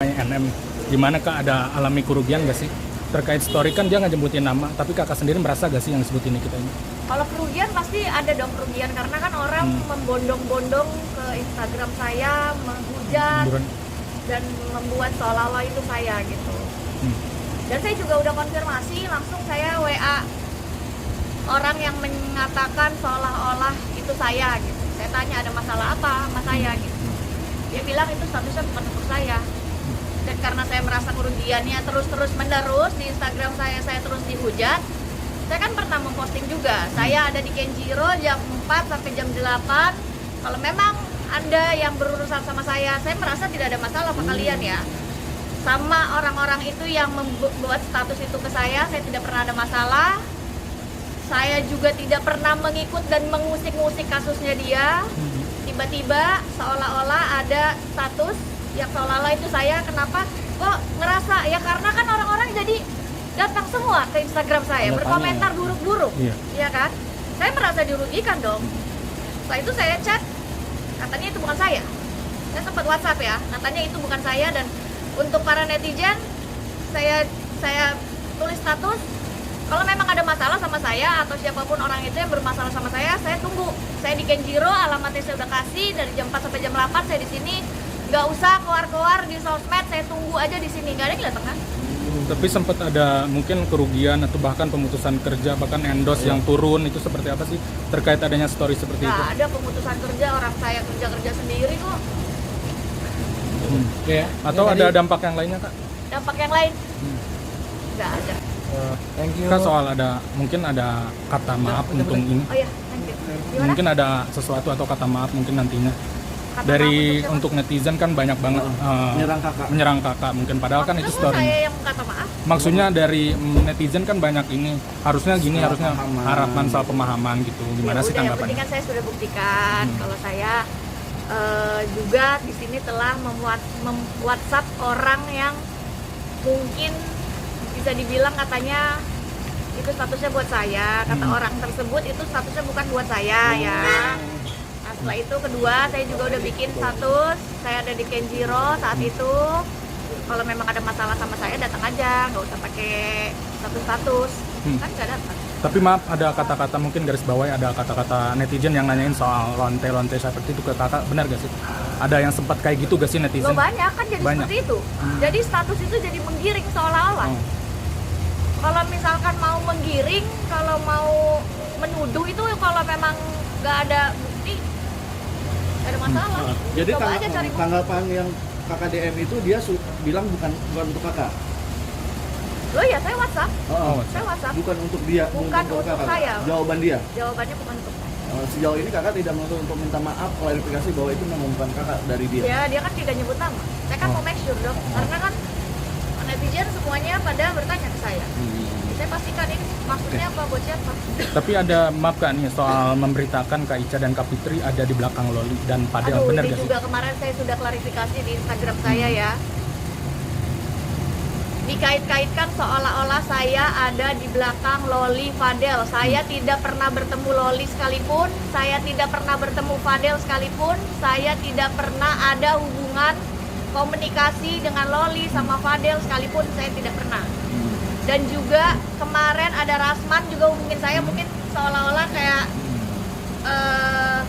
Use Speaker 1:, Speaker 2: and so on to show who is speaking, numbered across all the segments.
Speaker 1: NM, gimana Kak, ada alami kerugian nggak sih? Terkait story kan dia nggak nyebutin nama, tapi Kakak sendiri merasa gak sih yang disebut ini kita ini?
Speaker 2: Kalau kerugian pasti ada dong kerugian, karena kan orang membondong-bondong ke Instagram saya, menghujat dan membuat seolah-olah itu saya gitu. Dan saya juga udah konfirmasi, langsung saya WA orang yang mengatakan seolah-olah itu saya gitu. Saya tanya ada masalah apa sama saya gitu. Dia bilang itu statusnya bukan untuk saya. Dan karena saya merasa kerugiannya terus menerus di Instagram saya terus dihujat. Saya kan pernah memposting juga, saya ada di Kenjiro jam 4 sampai jam 8. Kalau memang Anda yang berurusan sama saya merasa tidak ada masalah sama kalian ya. Sama orang-orang itu yang membuat status itu ke saya tidak pernah ada masalah. Saya juga tidak pernah mengikut dan mengusik-ngusik kasusnya dia. Tiba-tiba seolah-olah ada status yang seolah-olah itu saya, kenapa kok ngerasa ya, karena kan orang-orang jadi datang semua ke Instagram saya berkomentar buruk-buruk, ya kan? Saya merasa dirugikan dong. Setelah itu saya chat, katanya itu bukan saya. Saya sempat WhatsApp ya, katanya itu bukan saya. Dan untuk para netizen, saya tulis status, kalau memang ada masalah sama saya atau siapapun orang itu yang bermasalah sama saya tunggu. Saya di Kenjiro, alamatnya saya udah kasih, dari jam 4 sampai jam 8 saya di sini. Nggak usah keluar-keluar di sosmed, saya tunggu aja di sini, nggak ada yang datang kan?
Speaker 1: Tapi sempat ada mungkin kerugian atau bahkan pemutusan kerja, bahkan endorse yang turun, itu seperti apa sih terkait adanya story seperti itu?
Speaker 2: Nggak ada pemutusan kerja, orang saya kerja sendiri kok.
Speaker 1: Atau ada dampak yang lainnya Kak?
Speaker 2: Dampak yang lain? Nggak ada.
Speaker 3: Thank you.
Speaker 1: Kak, soal mungkin ada kata maaf untuk ini.
Speaker 2: Oh iya, thank you. Gimana?
Speaker 1: Mungkin ada sesuatu atau kata maaf mungkin nantinya.
Speaker 2: Kata
Speaker 1: Dari
Speaker 2: maaf
Speaker 1: untuk netizen kan banyak banget menyerang kakak mungkin, padahal kan itu story.
Speaker 2: Saya yang kata maaf.
Speaker 1: Maksudnya dari netizen kan banyak ini, harusnya gini, harusnya harapan soal pemahaman gitu. Gimana sih
Speaker 2: Yang penting
Speaker 1: tanggapannya?
Speaker 2: kan saya sudah buktikan kalau saya juga di sini telah WhatsApp orang yang mungkin bisa dibilang katanya itu statusnya buat saya. Kata orang tersebut itu statusnya bukan buat saya ya. Nah, setelah itu kedua, saya juga udah bikin status, saya ada di Kenjiro saat itu. Kalau memang ada masalah sama saya datang aja, nggak usah pakai status-status, kan nggak datang.
Speaker 1: Tapi maaf, ada kata-kata mungkin garis bawahi, ada kata-kata netizen yang nanyain soal lonte-lonte seperti itu ke kakak, benar gak sih? Ada yang sempat kayak gitu gak sih netizen?
Speaker 2: Loh, banyak kan jadi seperti itu. Jadi status itu jadi menggiring seolah-olah. Kalau misalkan mau menggiring, kalau mau menuduh itu kalau memang nggak ada bukti, nggak ada masalah.
Speaker 3: Jadi
Speaker 2: Coba aja cari bukti.
Speaker 3: tanggapan yang kakak DM itu dia bilang bukan untuk kakak.
Speaker 2: Loh ya, saya WhatsApp.
Speaker 3: Saya
Speaker 2: WhatsApp.
Speaker 3: Bukan untuk dia,
Speaker 2: Bukan untuk
Speaker 3: kakak.
Speaker 2: saya.
Speaker 3: Jawaban dia.
Speaker 2: Jawabannya bukan untuk saya.
Speaker 3: Sejauh ini kakak tidak menuntut untuk minta maaf, klarifikasi bahwa itu memang bukan kakak dari dia.
Speaker 2: Ya, dia kan tidak nyebut nama. Saya kan mau make sure dong, karena kan netizen semuanya pada bertanya ke saya. Saya pastikan ini maksudnya apa, buat siapa.
Speaker 1: Tapi ada, maaf Kak nih, soal memberitakan Kak Ica dan Kak Fitri ada di belakang Loli dan Fadel, benar
Speaker 2: ini
Speaker 1: gak sih?
Speaker 2: juga kemarin saya sudah klarifikasi di Instagram saya ya. Dikait-kaitkan seolah-olah saya ada di belakang Loli Fadel. Saya tidak pernah bertemu Loli sekalipun, saya tidak pernah bertemu Fadel sekalipun, saya tidak pernah ada hubungan komunikasi dengan Loli sama Fadel sekalipun, saya tidak pernah. Dan juga kemarin ada Rasman juga hubungin saya, mungkin seolah-olah kayak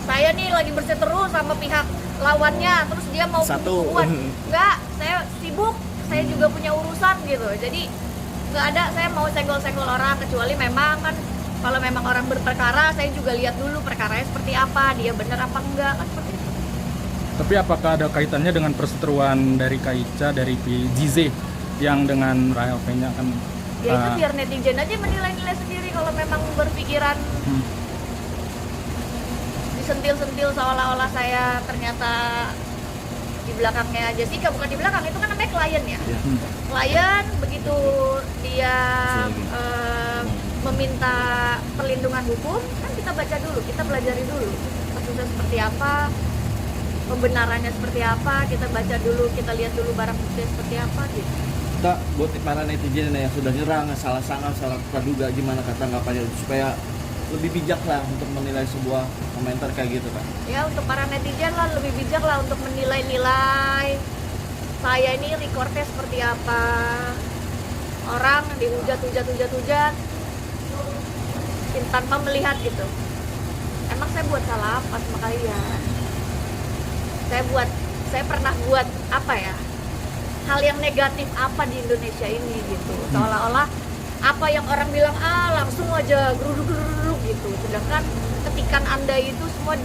Speaker 2: saya nih lagi berseteru sama pihak lawannya, terus dia mau buat. Enggak, saya sibuk, saya juga punya urusan gitu. Jadi nggak ada saya mau senggol-senggol orang, kecuali memang kan kalau memang orang berperkara, saya juga lihat dulu perkaranya seperti apa, dia benar apa enggak, kan seperti itu.
Speaker 1: Tapi apakah ada kaitannya dengan perseteruan dari Kak Ica, dari Jize yang dengan Rahel P-nya kan?
Speaker 2: Ya itu biar netizen aja menilai-nilai sendiri. Kalau memang berpikiran disentil-sentil seolah-olah saya ternyata di belakangnya Jessica, bukan di belakang, itu kan namanya klien ya. Klien begitu dia meminta perlindungan hukum, kan kita baca dulu, kita pelajari dulu kasusnya seperti apa, pembenarannya seperti apa, kita baca dulu, kita lihat dulu barang bukti seperti apa gitu.
Speaker 3: Kak, buat para netizen yang sudah nyerang, salah sangka, salah praduga, gimana kata tanggapannya supaya lebih bijak lah untuk menilai sebuah komentar kayak gitu Kak?
Speaker 2: Ya, untuk para netizen lah lebih bijak lah untuk menilai-nilai saya ini recordnya seperti apa, orang dihujat tanpa melihat gitu. Emang saya buat salah apa sama kalian? Saya pernah buat apa ya, hal yang negatif apa di Indonesia ini gitu, seolah-olah apa yang orang bilang langsung aja geruduk gitu, sedangkan ketikan Anda itu semua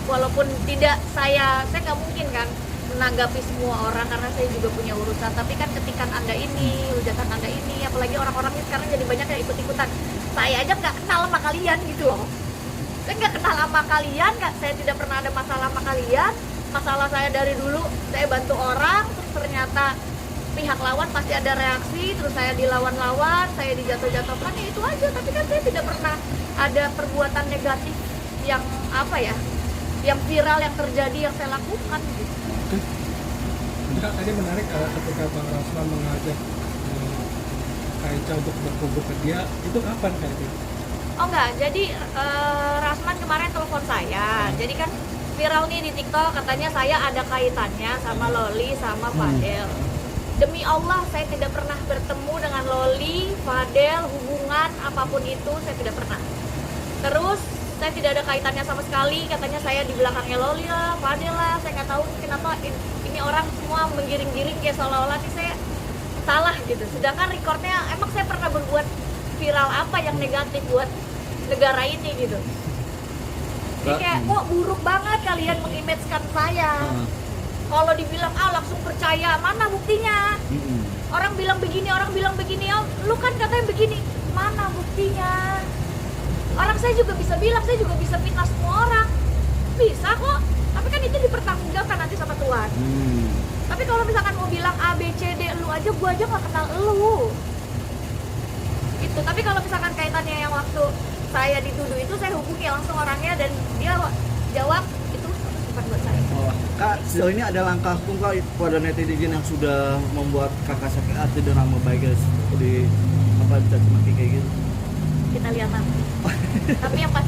Speaker 2: walaupun tidak saya nggak mungkin kan menanggapi semua orang karena saya juga punya urusan, tapi kan ketikan Anda ini, hujatan Anda ini, apalagi orang-orangnya sekarang jadi banyak yang ikut-ikutan. Saya aja nggak kenal sama kalian gitu loh, saya nggak kenal sama kalian, saya tidak pernah ada masalah sama kalian. Masalah saya dari dulu, saya bantu orang, terus ternyata pihak lawan pasti ada reaksi, terus saya dilawan-lawan, saya dijatuh-jatuhkan, ya itu aja. Tapi kan saya tidak pernah ada perbuatan negatif yang apa ya, yang viral, yang terjadi, yang saya lakukan gitu.
Speaker 4: Kak, tadi menarik ketika Bang Rasman mengajak Kak Ica untuk berkumpul ke dia, itu kapan Kak itu?
Speaker 2: Oh enggak, jadi Rasman kemarin telepon saya, jadi kan viral nih di TikTok, katanya saya ada kaitannya sama Loli sama Fadel. Demi Allah, saya tidak pernah bertemu dengan Loli, Fadel, hubungan apapun itu saya tidak pernah. Terus saya tidak ada kaitannya sama sekali, katanya saya di belakangnya Loli lah, Fadel lah, saya nggak tahu kenapa ini orang semua menggiring-giring kayak seolah-olah nih saya salah gitu. Sedangkan recordnya, emang saya pernah berbuat viral apa yang negatif buat negara ini gitu. Jadi kayak kok buruk banget kalian mengimagekan saya. Kalau dibilang langsung percaya, mana buktinya? Orang bilang begini, lu kan katanya begini, mana buktinya? Orang saya juga bisa bilang, saya juga bisa fitnah semua orang, bisa kok. Tapi kan itu dipertanggungjawabkan nanti sama Tuhan. Tapi kalau misalkan mau bilang A, B, C, D, lu aja, gua aja nggak kenal lu. Itu. Tapi kalau misalkan kaitannya yang waktu saya dituduh itu, saya hubungi langsung orangnya dan dia jawab itu bukan buat saya.
Speaker 3: Kak, sejauh ini ada langkah hukum Kak pada netizen yang sudah membuat Kakak sakit hati dan nama baik di caci maki kayak gitu?
Speaker 2: Kita lihat nanti. Tapi yang pasti